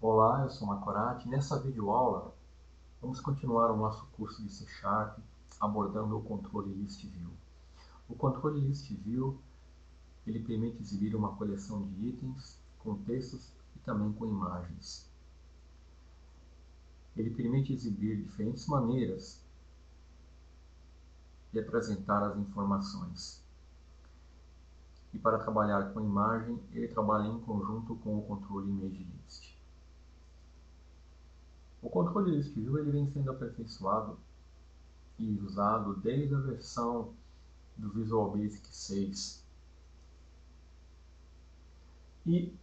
Olá, eu sou Macorati. Nessa videoaula, vamos continuar o nosso curso de C Sharp abordando o controle List View. O controle List View ele permite exibir uma coleção de itens com textos e também com imagens. Ele permite exibir diferentes maneiras de apresentar as informações. E para trabalhar com imagem, ele trabalha em conjunto com o controle Image List. O controle List View ele vem sendo aperfeiçoado e usado desde a versão do Visual Basic 6. E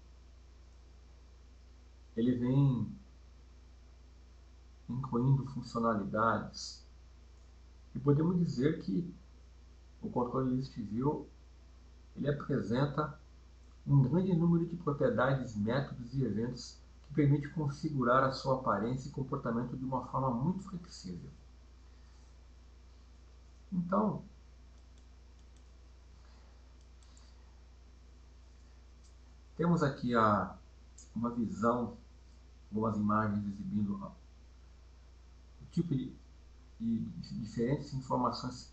ele vem incluindo funcionalidades e podemos dizer que o controle List View ele apresenta um grande número de propriedades, métodos e eventos que permite configurar a sua aparência e comportamento de uma forma muito flexível. Então, temos aqui uma visão, algumas imagens exibindo o tipo de diferentes informações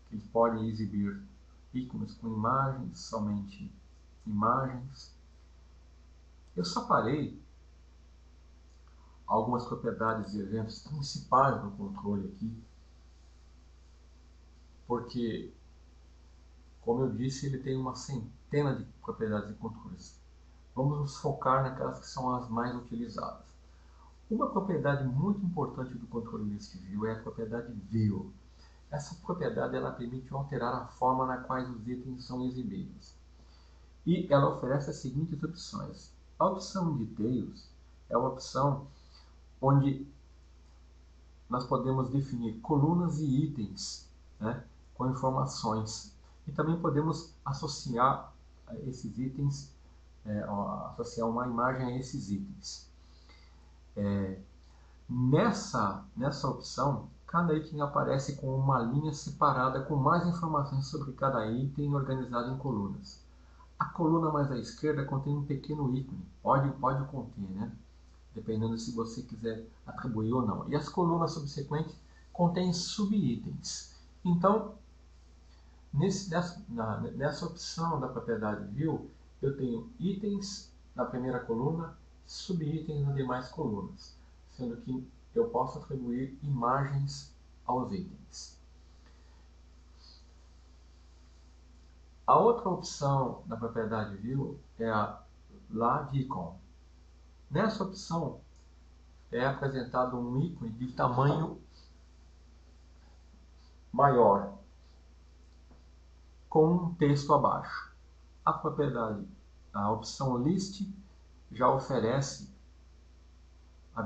que eles podem exibir. Ícones com imagens, somente imagens. Eu separei algumas propriedades e eventos principais do controle aqui, porque, como eu disse, ele tem uma centena de propriedades e controles. Vamos nos focar naquelas que são as mais utilizadas. Uma propriedade muito importante do controle List View é a propriedade View. Essa propriedade ela permite alterar a forma na qual os itens são exibidos. E ela oferece as seguintes opções. A opção Details é uma opção onde nós podemos definir colunas e itens, né, com informações. E também podemos associar esses itens, associar uma imagem a esses itens. Nessa opção, cada item aparece com uma linha separada com mais informações sobre cada item organizado em colunas. A coluna mais à esquerda contém um pequeno ícone, pode conter, né? Dependendo se você quiser atribuir ou não. E as colunas subsequentes contêm subitens. Então, nessa opção da propriedade View, eu tenho itens na primeira coluna, subitens nas demais colunas, sendo que eu posso atribuir imagens aos itens. A outra opção da propriedade View é a Icon. Nessa opção é apresentado um ícone de tamanho maior, com um texto abaixo. A opção List já oferece a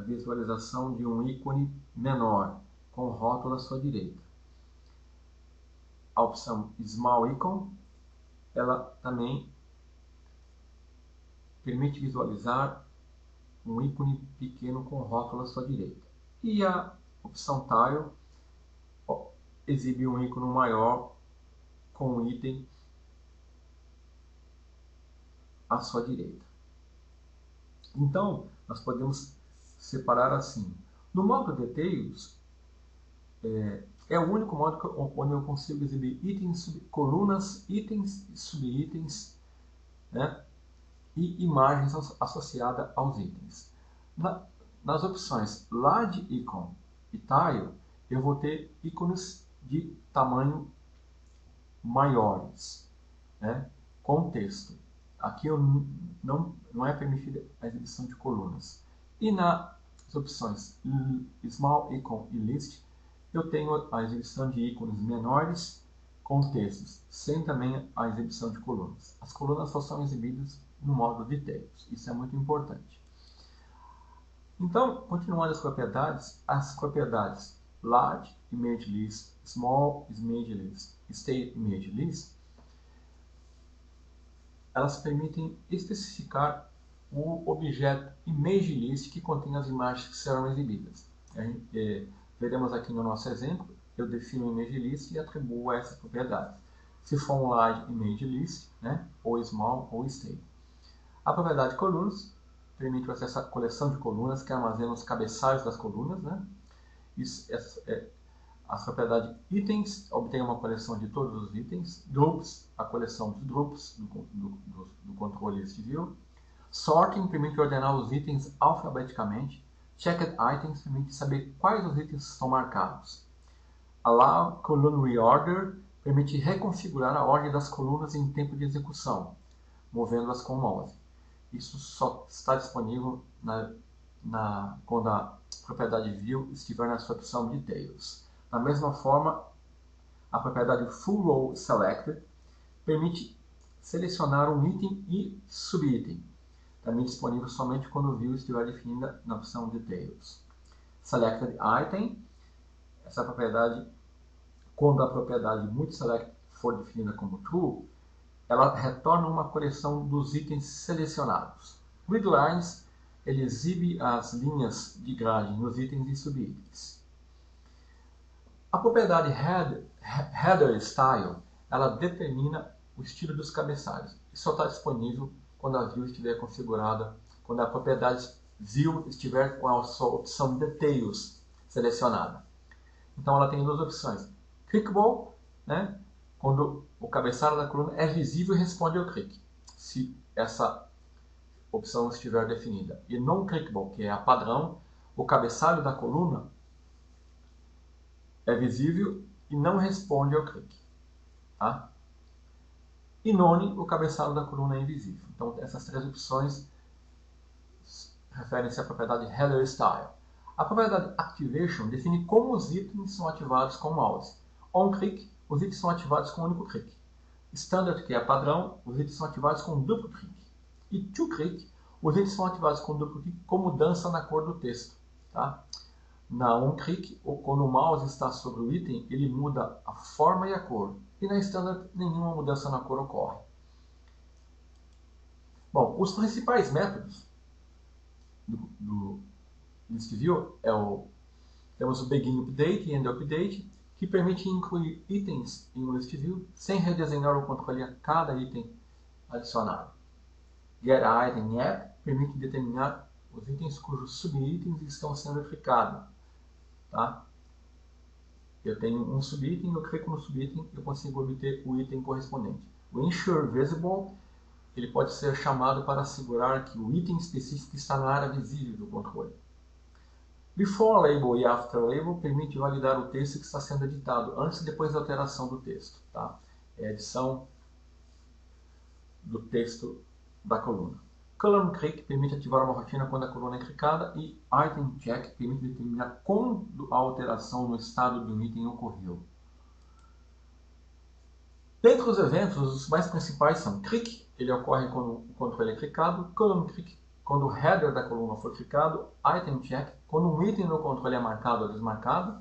visualização de um ícone menor, com rótulo à sua direita. A opção Small Icon, ela também permite visualizar um ícone pequeno com rótulo à sua direita. E a opção Tile exibe um ícone maior com um item à sua direita. Então, nós podemos separar assim. No modo Details, é o único modo onde eu consigo exibir itens, colunas, itens, subitens, né, e imagens associadas aos itens. Nas opções Large Icon e Tile, eu vou ter ícones de tamanho maiores, né, com texto. Aqui não é permitida a exibição de colunas. E nas opções Small Icon e List, eu tenho a exibição de ícones menores com textos, sem também a exibição de colunas. As colunas só são exibidas no modo Details. Isso é muito importante. Então, continuando as propriedades Large Image List, Small Image List, State Image List, elas permitem especificar o objeto Image List que contém as imagens que serão exibidas. Veremos aqui no nosso exemplo, eu defino o Image List e atribuo a essas propriedades. Se for um Large Image List, né, ou Small ou State. A propriedade Columns permite o acesso à coleção de colunas que armazena os cabeçalhos das colunas, né? As propriedades itens obtém uma coleção de todos os itens, groups, a coleção dos grupos do controle list view, sorting permite ordenar os itens alfabeticamente, checked items permite saber quais os itens estão marcados, allow column reorder permite reconfigurar a ordem das colunas em tempo de execução, movendo-as com o mouse. Isso só está disponível quando a propriedade view estiver na sua opção details. Da mesma forma, a propriedade full row selected permite selecionar um item e subitem, também disponível somente quando o view estiver definida na opção details. Selected item, essa propriedade, quando a propriedade multiselect for definida como true, ela retorna uma coleção dos itens selecionados. Grid lines, ele exibe as linhas de grade nos itens e subitens. A propriedade header style, ela determina o estilo dos cabeçalhos. Isso só está disponível quando a view estiver configurada, quando a propriedade view estiver com a sua opção details selecionada. Então ela tem duas opções. Clickable, né, quando o cabeçalho da coluna é visível e responde ao clique, se essa opção estiver definida. E non-clickable, que é a padrão, o cabeçalho da coluna é visível e não responde ao clique. Tá? E none, o cabeçalho da coluna é invisível. Então essas três opções referem-se à propriedade header style. A propriedade activation define como os itens são ativados com o mouse. On-click, os itens são ativados com um único clique. Standard, que é padrão, os itens são ativados com um duplo clique. E to-click, os itens são ativados com um duplo clique com mudança na cor do texto. Tá? Na on-click, quando o mouse está sobre o item, ele muda a forma e a cor. E na standard, nenhuma mudança na cor ocorre. Bom, os principais métodos do list view temos o begin update e end update, que permite incluir itens em um list view sem redesenhar o controle a cada item adicionado. Get item app permite determinar os itens cujos subitens estão sendo clicados. Tá? Eu tenho um subitem, eu clico no subitem e eu consigo obter o item correspondente. O ensure visible, ele pode ser chamado para assegurar que o item específico está na área visível do controle. Before label e after label permite validar o texto que está sendo editado antes e depois da alteração do texto. Tá? É a edição do texto da coluna. Column click permite ativar uma rotina quando a coluna é clicada e item check permite determinar quando a alteração no estado do item ocorreu. Dentre os eventos, os mais principais são click, ele ocorre quando o controle é clicado, column click, quando o header da coluna for clicado, item check, quando um item no controle é marcado ou desmarcado,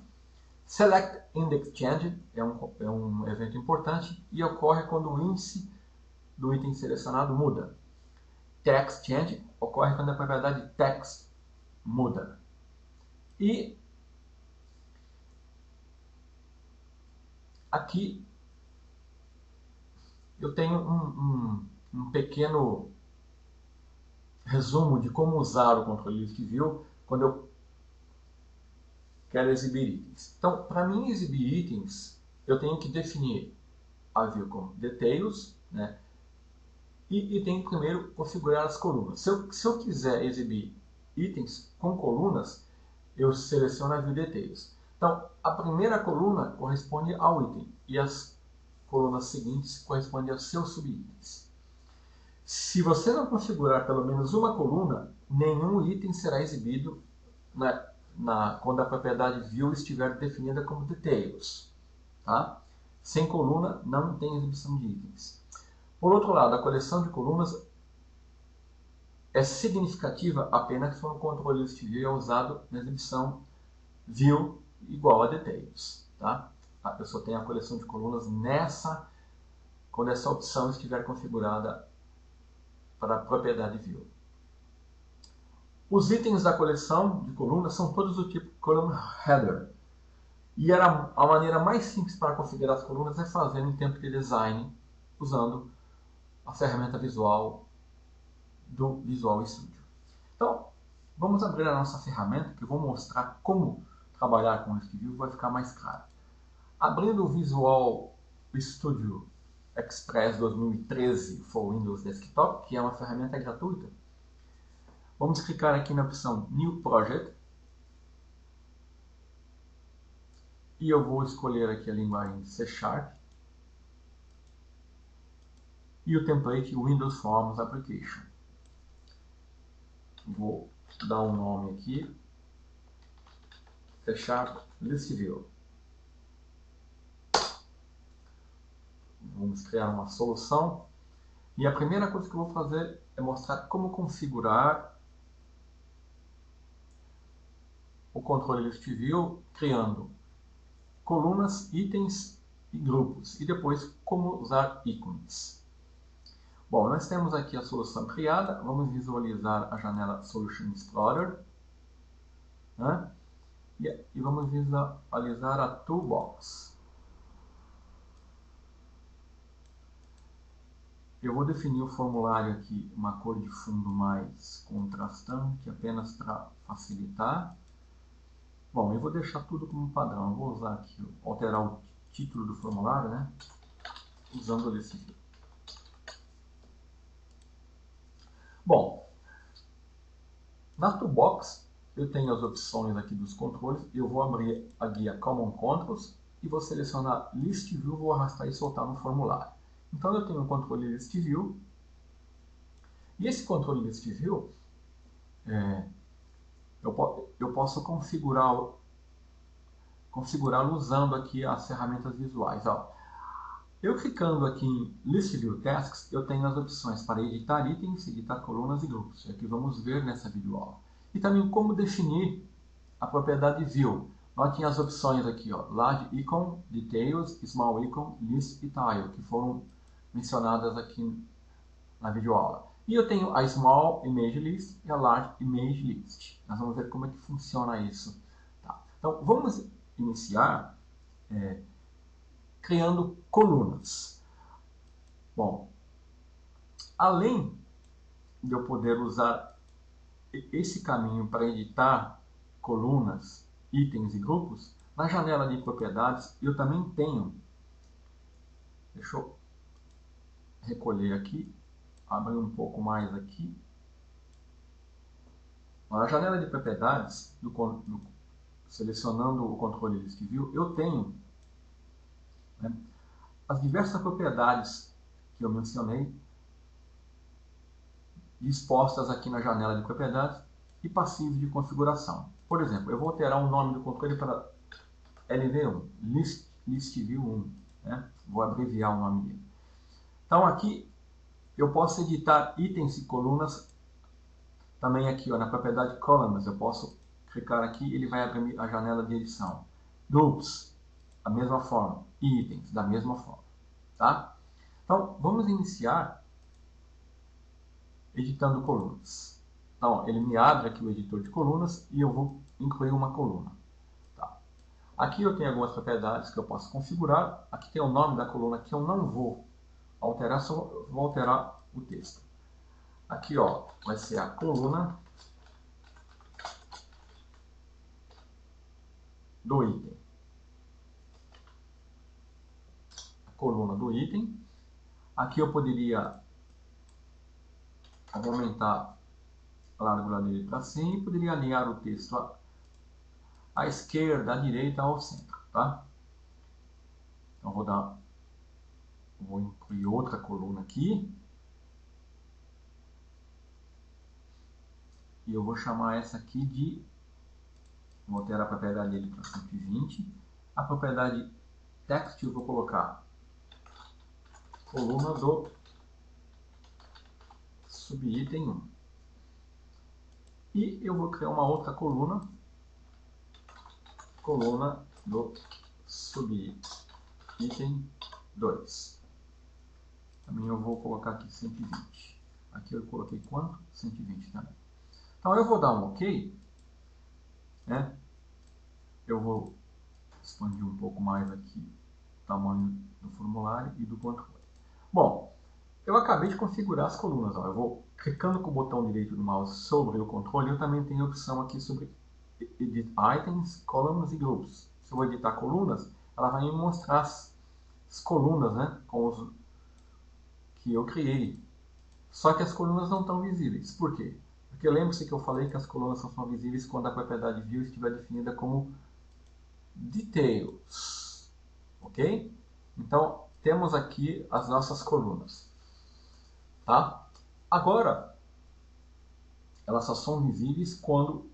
select index change, é um evento importante e ocorre quando o índice do item selecionado muda. Text change ocorre quando a propriedade text muda. E aqui eu tenho um pequeno resumo de como usar o controle list view quando eu quero exibir itens. Então, para mim exibir itens, eu tenho que definir a view como details, né? E tenho que primeiro configurar as colunas. Se eu quiser exibir itens com colunas, eu seleciono a view details. Então, a primeira coluna corresponde ao item e as colunas seguintes correspondem aos seus subitens. Se você não configurar pelo menos uma coluna, nenhum item será exibido quando a propriedade view estiver definida como details. Tá? Sem coluna, não tem exibição de itens. Por outro lado, a coleção de colunas é significativa apenas quando o controle list view é usado na exibição view igual a details. Tá? Eu só tenho a coleção de colunas quando essa opção estiver configurada para a propriedade view. Os itens da coleção de colunas são todos do tipo column header. E a maneira mais simples para configurar as colunas é fazendo em tempo de design, usando a ferramenta visual do Visual Studio. Então, vamos abrir a nossa ferramenta, que eu vou mostrar como trabalhar com List View, vai ficar mais claro. Abrindo o Visual Studio Express 2013 for Windows Desktop, que é uma ferramenta gratuita, vamos clicar aqui na opção New Project, e eu vou escolher aqui a linguagem C#, e o template Windows Forms Application. Vou dar um nome aqui, C# List View. Vamos criar uma solução. E a primeira coisa que eu vou fazer é mostrar como configurar o controle List View, criando colunas, itens e grupos. E depois como usar ícones. Bom, nós temos aqui a solução criada. Vamos visualizar a janela Solution Explorer, né? E vamos visualizar a Toolbox. Eu vou definir o formulário aqui, uma cor de fundo mais contrastante, apenas para facilitar. Bom, eu vou deixar tudo como padrão. Eu vou usar aqui, alterar o título do formulário, né? Usando o List View. Bom, na Toolbox eu tenho as opções aqui dos controles. Eu vou abrir a guia Common Controls e vou selecionar List View, vou arrastar e soltar no formulário. Então eu tenho o controle List View, e esse controle List View, eu posso configurá-lo usando aqui as ferramentas visuais. Ó. Eu clicando aqui em List View Tasks, eu tenho as opções para editar itens, editar colunas e grupos. É que vamos ver nessa videoaula. E também como definir a propriedade View. Notem as opções aqui, ó, Large Icon, Details, Small Icon, List e Tile, que foram mencionadas aqui na videoaula. E eu tenho a Small Image List e a Large Image List. Nós vamos ver como é que funciona isso. Tá. Então, vamos iniciar criando colunas. Bom, além de eu poder usar esse caminho para editar colunas, itens e grupos, na janela de propriedades eu também tenho, deixa eu recolher aqui, abrir um pouco mais aqui. Na janela de propriedades, selecionando o controle List View, eu tenho, né, as diversas propriedades que eu mencionei dispostas aqui na janela de propriedades e passivos de configuração. Por exemplo, eu vou alterar o nome do controle para LV1, List View 1, né? Vou abreviar o nome dele. Então aqui eu posso editar itens e colunas também aqui, ó, na propriedade Columns, eu posso clicar aqui, ele vai abrir a janela de edição. Groups, da mesma forma. Itens, da mesma forma. Tá? Então, vamos iniciar editando colunas. Então, ele me abre aqui o editor de colunas e eu vou incluir uma coluna. Tá? Aqui eu tenho algumas propriedades que eu posso configurar. Aqui tem o nome da coluna que eu não vou alterar, só vou alterar o texto. Aqui, ó, vai ser a coluna do item. A coluna do item. Aqui eu poderia aumentar a largura dele para 100 e poderia alinhar o texto à esquerda, à direita, ao centro. Tá? Então vou incluir outra coluna aqui. E eu vou chamar essa aqui de... Vou alterar a propriedade dele para 120. A propriedade text eu vou colocar coluna do subitem 1. E eu vou criar uma outra coluna do subitem 2. Também eu vou colocar aqui 120. Aqui eu coloquei quanto? 120 também. Então eu vou dar um OK, né? Eu vou expandir um pouco mais aqui o tamanho do formulário e do controle. Bom, eu acabei de configurar as colunas. Ó. Eu vou Clicando com o botão direito do mouse sobre o controle, eu também tenho a opção aqui sobre Edit Items, Columns e Groups. Se eu vou editar colunas, ela vai me mostrar as colunas, né, com os que eu criei. Só que as colunas não estão visíveis. Por quê? Porque lembre-se que eu falei que as colunas só são visíveis quando a propriedade View estiver definida como Details. Ok? Então, temos aqui as nossas colunas. Tá? Agora, elas só são visíveis quando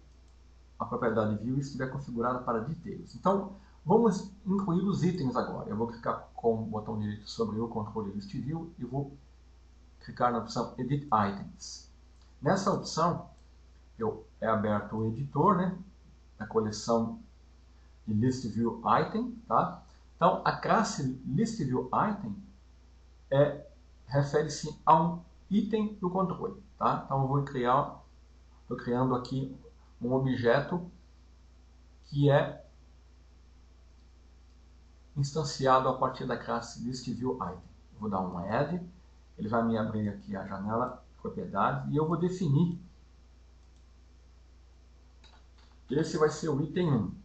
a propriedade View estiver configurada para Details. Então, vamos incluir os itens agora. Eu vou clicar com o botão direito sobre o controle List View e vou clicar na opção Edit Items. Nessa opção, é aberto o editor, né, a coleção de List View Item. Tá? Então, a classe List View Item refere-se a um item do controle. Tá? Então, eu estou criando aqui um objeto que é instanciado a partir da classe ListViewItem. Eu vou dar um Add, ele vai me abrir aqui a janela propriedades e eu vou definir. Esse vai ser o item 1.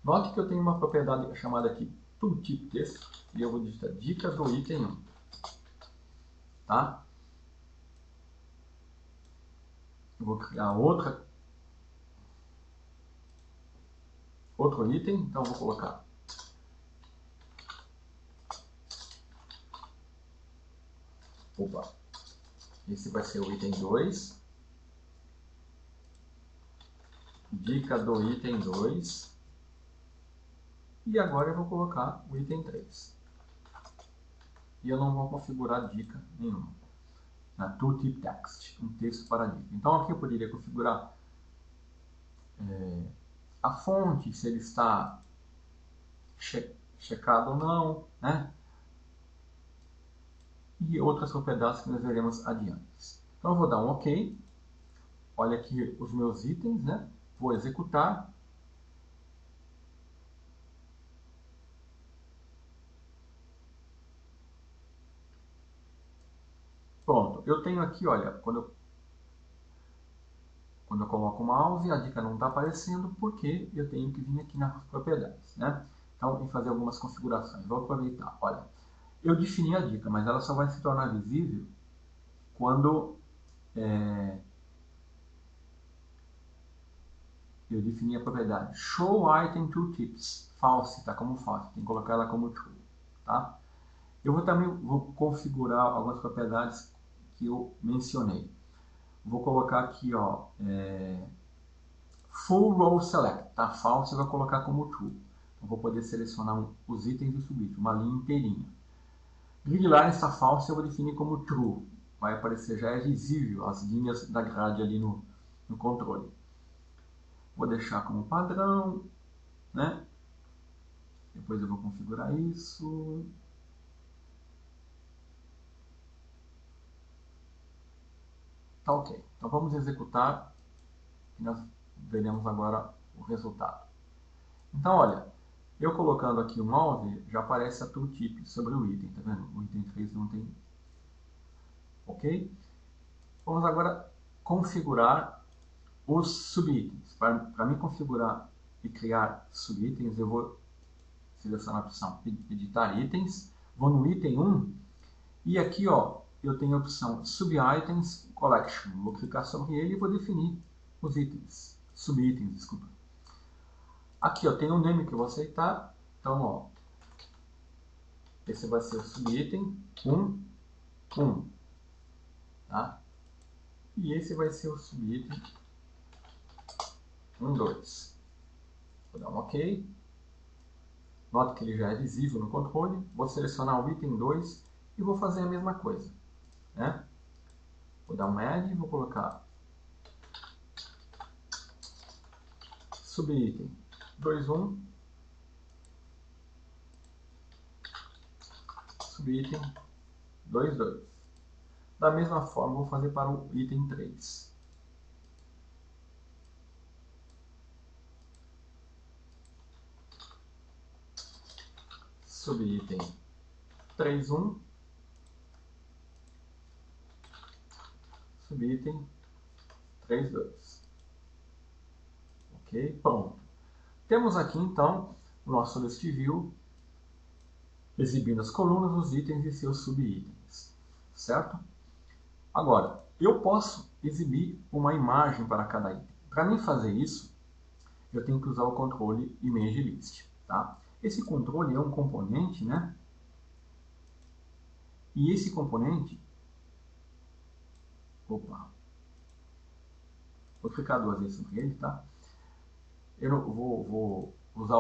Note que eu tenho uma propriedade chamada aqui ToolTipText e eu vou digitar dica do item 1. Tá? Eu vou criar outro item, então eu vou colocar esse vai ser o item 2. Dica do item 2. E agora eu vou colocar o item 3. E eu não vou configurar dica nenhuma. Na ToolTipText, um texto para dica. Então aqui eu poderia configurar a fonte, se ele está checado ou não, né? E outras propriedades que nós veremos adiante. Então eu vou dar um OK. Olha aqui os meus itens, né? Vou executar. Pronto, eu tenho aqui, olha, quando eu coloco o mouse, a dica não está aparecendo porque eu tenho que vir aqui nas propriedades, né? Então, em fazer algumas configurações. Vou aproveitar. Olha, eu defini a dica, mas ela só vai se tornar visível quando eu defini a propriedade Show Item Tooltips. False, está como false. Tem que colocar ela como true. Tá? Eu também vou configurar algumas propriedades que eu mencionei. Vou colocar aqui, ó, Full Row Select. Tá false, eu vou colocar como true. Então, vou poder selecionar os itens do subito, uma linha inteirinha. Grid Line está false, eu vou definir como true. Vai aparecer, já é visível as linhas da grade ali no controle. Vou deixar como padrão, né? Depois eu vou configurar isso. Tá ok. Então vamos executar e nós veremos agora o resultado. Então, olha, eu colocando aqui o mouse, já aparece a tooltip sobre o item, tá vendo? O item 3 não tem. Ok? Vamos agora configurar os subitens. Para mim configurar e criar subitens, eu vou selecionar a opção editar itens, vou no item 1 e aqui, ó, eu tenho a opção subitens collection. Vou clicar sobre ele e vou definir os itens, subitens, desculpa. Aqui, ó, tem um name que eu vou aceitar. Então, ó, esse vai ser o subitem 1. Tá? E esse vai ser o subitem 2. Vou dar um OK. Nota que ele já é visível no controle. Vou selecionar o item 2 e vou fazer a mesma coisa. Né? Vou dar um Add e vou colocar subitem 2.1, subitem 2.2. Da mesma forma, vou fazer para o item 3. Subitem 3.1, subitem 3.2. Ok? Pronto. Temos aqui, então, o nosso list view exibindo as colunas, os itens e seus subitens. Certo? Agora, eu posso exibir uma imagem para cada item. Para mim fazer isso, eu tenho que usar o controle ImageList. Tá? Esse controle é um componente, né? E esse componente... Opa! Vou clicar duas vezes sobre ele, tá? Eu vou usar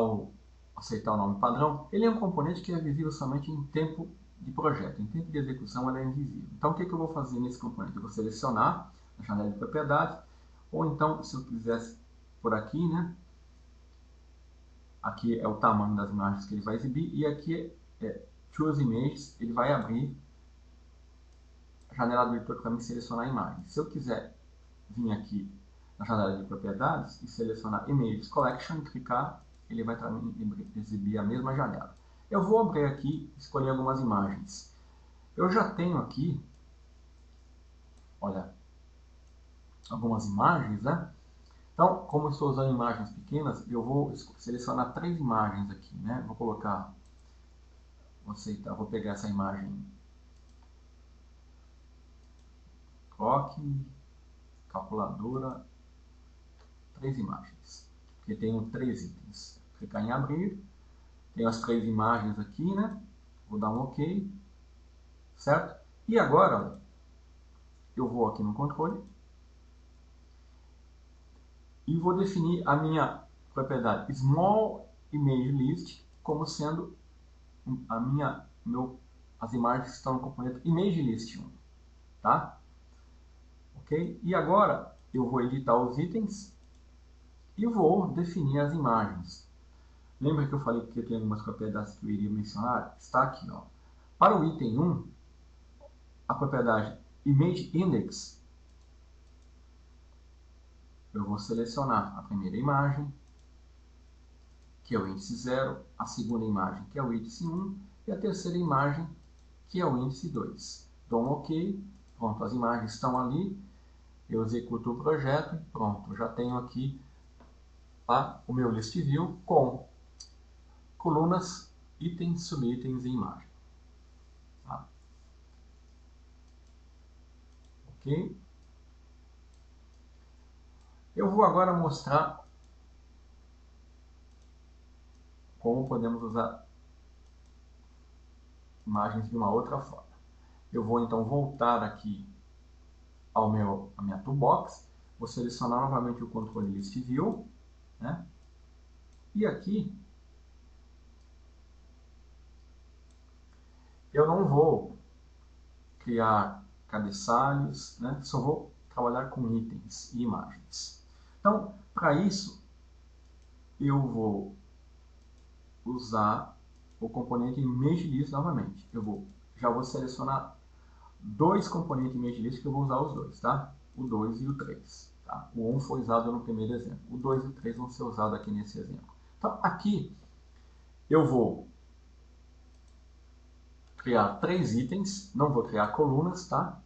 aceitar o nome padrão. Ele é um componente que é visível somente em tempo de projeto. Em tempo de execução, ele é invisível. Então, o que eu vou fazer nesse componente? Eu vou selecionar a janela de propriedade, ou então, se eu quisesse por aqui, né? Aqui é o tamanho das imagens que ele vai exibir, e aqui é Choose Images, ele vai abrir a janela do editor para me selecionar a imagem. Se eu quiser vir aqui na janela de propriedades e selecionar Images Collection, clicar, ele vai exibir a mesma janela. Eu vou abrir aqui, escolher algumas imagens. Eu já tenho aqui, olha, algumas imagens, né? Então, como eu estou usando imagens pequenas, eu vou selecionar 3 imagens aqui, né? Vou colocar, vou pegar essa imagem clock, calculadora, 3 imagens, porque tenho 3 itens. Clicar em abrir, tenho as 3 imagens aqui, né? Vou dar um OK, certo? E agora, eu vou aqui no controle e vou definir a minha propriedade Small Image List como sendo as imagens que estão no componente Image List 1, tá? Ok? E agora eu vou editar os itens e vou definir as imagens. Lembra que eu falei que tem algumas propriedades que eu iria mencionar? Está aqui, ó. Para o item 1, a propriedade Image Index, eu vou selecionar a primeira imagem, que é o índice 0, a segunda imagem, que é o índice 1, e a terceira imagem, que é o índice 2. Dou um OK, pronto, as imagens estão ali, eu executo o projeto e pronto, já tenho aqui o meu list view com colunas, itens, subitens e imagem. Tá? Ok? Eu vou agora mostrar como podemos usar imagens de uma outra forma. Eu vou então voltar aqui à minha toolbox, vou selecionar novamente o controle List View, né? E aqui eu não vou criar cabeçalhos, né? Só vou trabalhar com itens e imagens. Então, para isso, eu vou usar o componente ImageList novamente. Já vou selecionar 2 componentes ImageList que eu vou usar os dois, tá? O 2 e o 3. Tá? O 1 foi usado no primeiro exemplo. O 2 e o 3 vão ser usados aqui nesse exemplo. Então, aqui eu vou criar 3 itens, não vou criar colunas, tá?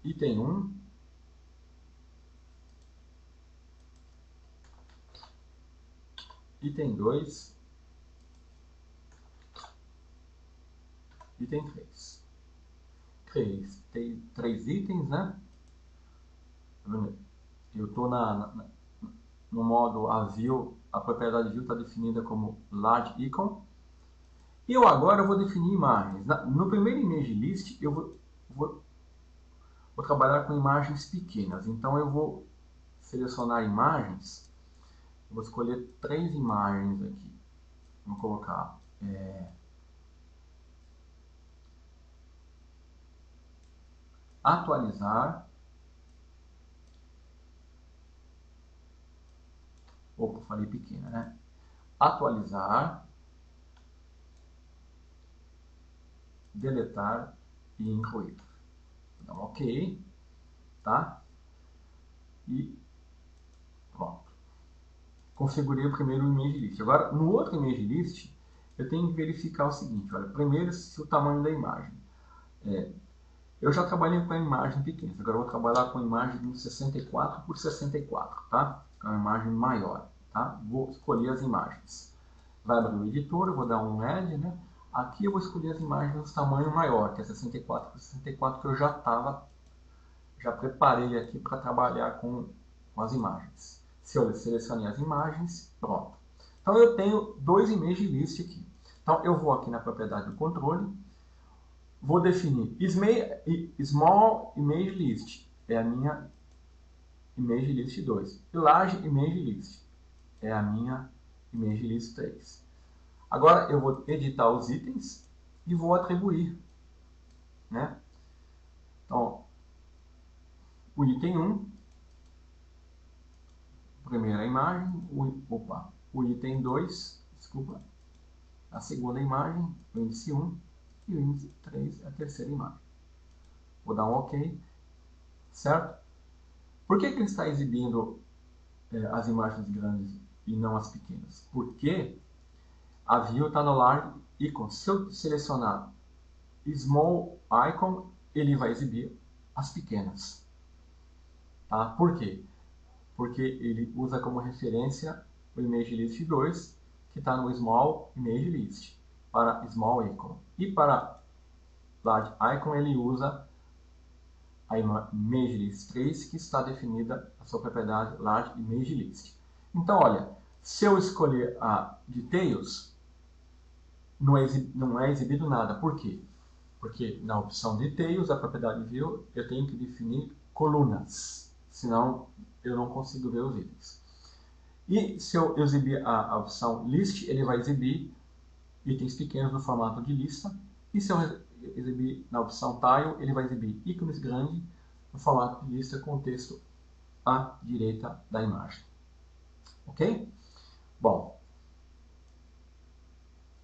Item 1, item 2, item 3. Tem 3 itens, né? Eu estou no modo a propriedade view está definida como large icon. E agora eu vou definir imagens. No primeiro image list eu vou trabalhar com imagens pequenas. Então eu vou selecionar imagens. Eu vou escolher 3 imagens aqui. Vou colocar atualizar. Opa, falei pequena, né? Atualizar, deletar e incluir. Então, OK, tá? E pronto. Configurei o primeiro image list. Agora, no outro image list, eu tenho que verificar o seguinte, olha, primeiro se o tamanho da imagem. Eu já trabalhei com a imagem pequena, agora eu vou trabalhar com a imagem de 64 por 64, tá? É uma imagem maior, tá? Vou escolher as imagens. Vai abrir o editor, eu vou dar um Add, né? Aqui eu vou escolher as imagens do tamanho maior, que é 64 por 64, que eu já preparei aqui para trabalhar com as imagens. Se eu selecionei as imagens, pronto. Então eu tenho dois image list aqui. Então eu vou aqui na propriedade do controle, vou definir Small Image List, é a minha Image List 2. E Large Image List, é a minha Image List 3. Agora eu vou editar os itens e vou atribuir, né? Então, o item 1, primeira imagem, o item 2, desculpa, a segunda imagem, o índice 1, e o índice 3, a terceira imagem. Vou dar um OK, certo? Por que ele está exibindo as imagens grandes e não as pequenas? Porque a view está no Large Icon. Se eu selecionar Small Icon, ele vai exibir as pequenas. Tá? Por quê? Porque ele usa como referência o Image List 2, que está no Small Image List, para Small Icon. E para Large Icon, ele usa a Image List 3, que está definida a sua propriedade Large Image List. Então, olha, se eu escolher a Details, não é exibido nada. Por quê? Porque na opção Details, a propriedade View, eu tenho que definir colunas, senão eu não consigo ver os itens. E se eu exibir a opção List, ele vai exibir itens pequenos no formato de lista. E se eu exibir na opção Tile, ele vai exibir ícones grandes no formato de lista com texto à direita da imagem. Ok? Bom,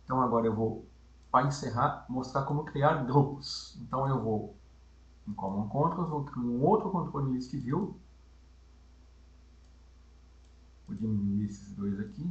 então agora eu vou, para encerrar, mostrar como criar grupos. Então eu vou em Common Controls, vou criar um outro controle List View. Vou diminuir esses dois aqui.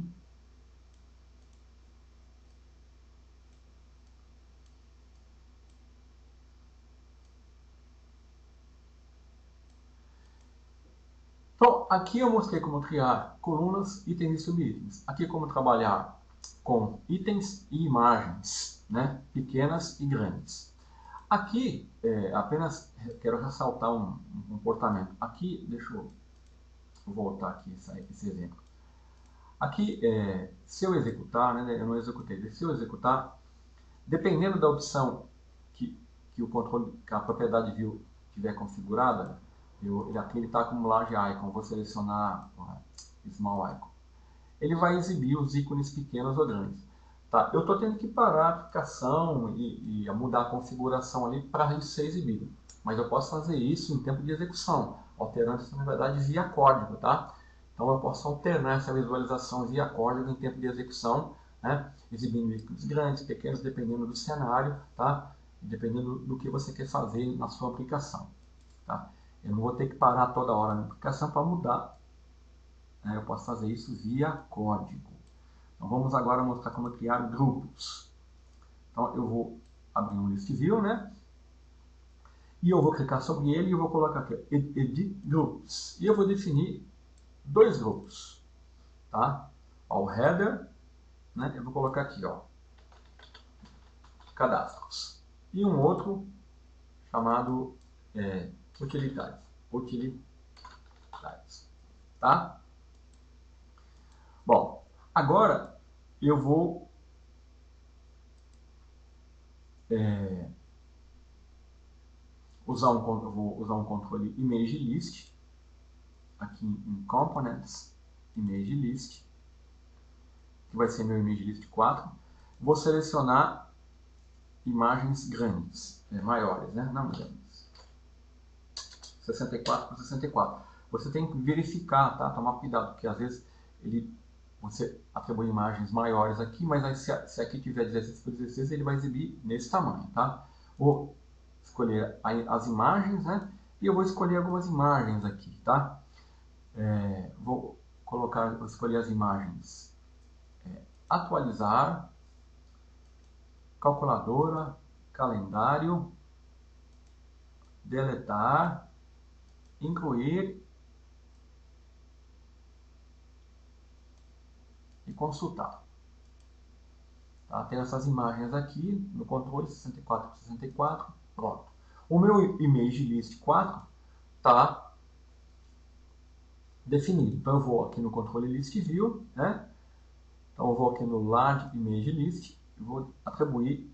Então, aqui eu mostrei como criar colunas, itens e subitens. Aqui como trabalhar com itens e imagens, né? Pequenas e grandes. Aqui, apenas quero ressaltar um comportamento. Aqui, deixa eu voltar aqui esse exemplo. Aqui, se eu executar, né, eu não executei, se eu executar, dependendo da opção que o controle, que a propriedade view tiver configurada, aqui ele está como large icon, vou selecionar small icon. Ele vai exibir os ícones pequenos ou grandes. Tá? Eu estou tendo que parar a aplicação e mudar a configuração ali para isso ser exibido. Mas eu posso fazer isso em tempo de execução, alterando isso na verdade via código. Tá? Então eu posso alternar essa visualização via código em tempo de execução, né? Exibindo ícones grandes, pequenos, dependendo do cenário, tá? Dependendo do que você quer fazer na sua aplicação. Tá? Eu não vou ter que parar toda hora na aplicação para mudar. Né? Eu posso fazer isso via código. Então vamos agora mostrar como criar grupos. Então eu vou abrir um List View, né? E eu vou clicar sobre ele e eu vou colocar aqui, Edit Groups. E eu vou definir dois grupos. Tá? Ó, o header, né? Eu vou colocar aqui, ó, cadastros. E um outro chamado utilidades. Tá? Bom, agora eu vou usar um controle Image List aqui em Components, Image List, que vai ser meu Image List 4. Vou selecionar imagens grandes, maiores, né? Não grandes. 64 por 64. Você tem que verificar, tá? Tomar cuidado, porque às vezes você atribui imagens maiores aqui, mas aí, se aqui tiver 16 por 16, ele vai exibir nesse tamanho, tá? Vou escolher as imagens, né? E eu vou escolher algumas imagens aqui, tá? Vou escolher as imagens. Atualizar, calculadora, calendário, deletar, incluir e consultar. Tá? Tem essas imagens aqui no controle 64 por 64. Pronto. O meu image list 4 está definido. Então eu vou aqui no controle list view, né? Então eu vou aqui no large image list e vou atribuir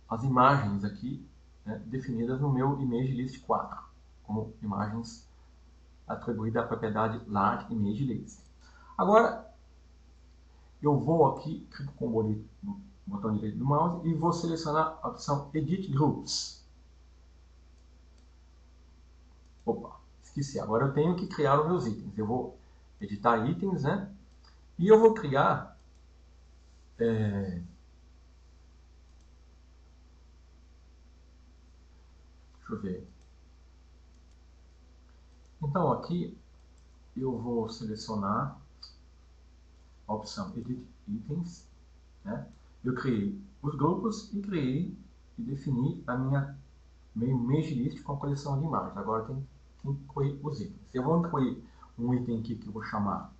as imagens aqui, né, definidas no meu image list 4, como imagens atribuídas à propriedade large image list. Agora eu vou aqui, clico com o botão direito do mouse e vou selecionar a opção Edit Groups. Opa, esqueci. Agora eu tenho que criar os meus itens. Eu vou editar itens, né? E eu vou criar deixa eu ver. Então aqui eu vou selecionar a opção Edit Itens, né? Eu criei os grupos e criei e defini a minha image list com a coleção de imagens. Agora tem que incluir os itens. Eu vou incluir um item aqui que eu vou chamar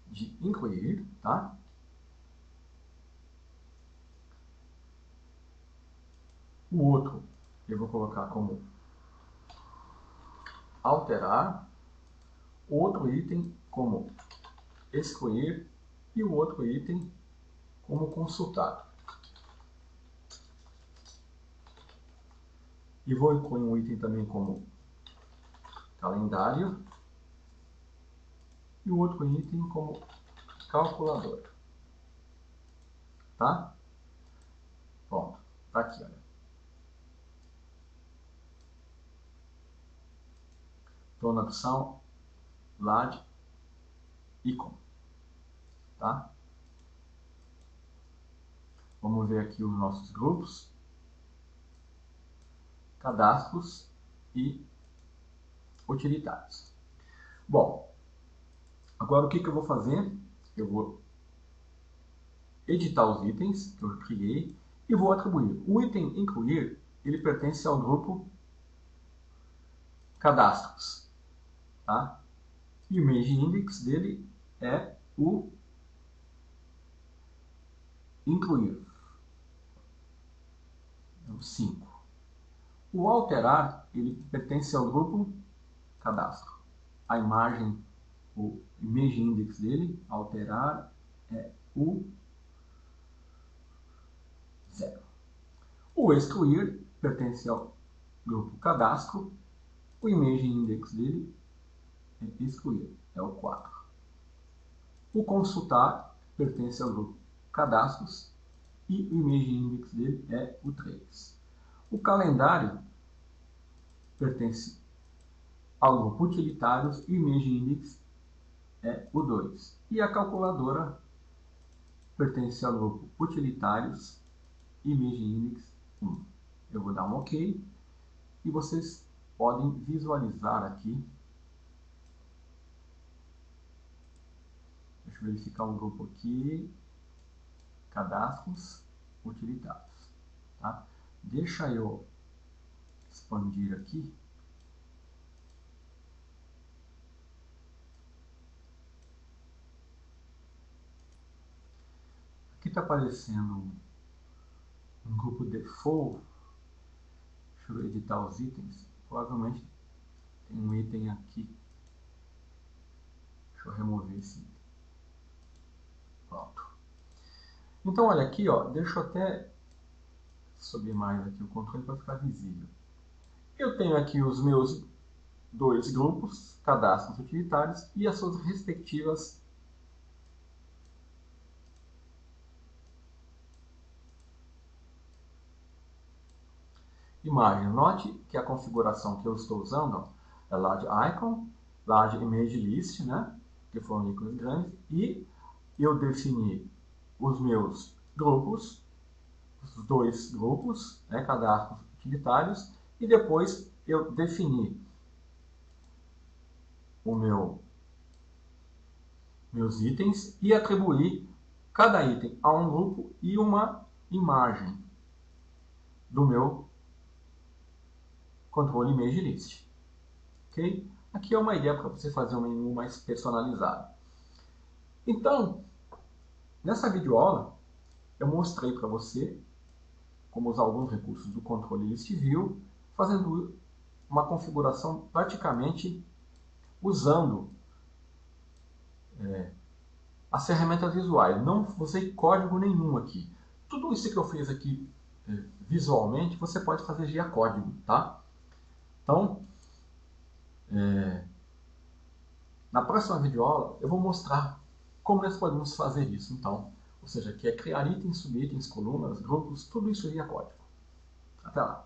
de incluir, tá? O outro eu vou colocar como alterar, outro item como excluir e o outro item como consultar. E vou incluir um item também como calendário e o outro item como calculadora. Tá? Pronto, tá aqui, olha. Estou na opção Large Icon. Tá? Vamos ver aqui os nossos grupos, cadastros e utilitários. Bom, agora o que eu vou fazer? Eu vou editar os itens que eu criei e vou atribuir. O item incluir, ele pertence ao grupo cadastros. Tá? E o image index dele é o incluir. É o 5. O alterar, ele pertence ao grupo cadastro. A imagem, o image index dele, alterar, é o 0. O excluir pertence ao grupo cadastro. O image index dele é excluir, é o 4. O consultar pertence ao grupo cadastros e o image index dele é o 3. O calendário pertence ao grupo utilitários e o image index é o 2. E a calculadora pertence ao grupo utilitários e image index 1. Eu vou dar um OK e vocês podem visualizar aqui. Deixa eu verificar um grupo aqui. Cadastros utilitários. Tá? Deixa eu expandir aqui. Aqui está aparecendo um grupo default. Deixa eu editar os itens. Provavelmente tem um item aqui. Deixa eu remover esse item. Pronto. Então, olha aqui, ó, deixa eu até subir mais aqui o controle para ficar visível. Eu tenho aqui os meus dois grupos, cadastros utilitários e as suas respectivas imagens. Note que a configuração que eu estou usando é Large Icon, Large Image List, né, que foram ícones grandes, e eu defini os meus grupos, os dois grupos, né, cadastros utilitários, e depois eu defini meus itens e atribuí cada item a um grupo e uma imagem do meu controle Image List. Ok? Aqui é uma ideia para você fazer um menu mais personalizado. Então, nessa videoaula, eu mostrei para você como usar alguns recursos do controle List View, fazendo uma configuração praticamente usando as ferramentas visuais. Não usei código nenhum aqui. Tudo isso que eu fiz aqui visualmente, você pode fazer via código, tá? Então, na próxima videoaula, eu vou mostrar como nós podemos fazer isso, então. Ou seja, que é criar itens, subitens, colunas, grupos, tudo isso via código. Até lá!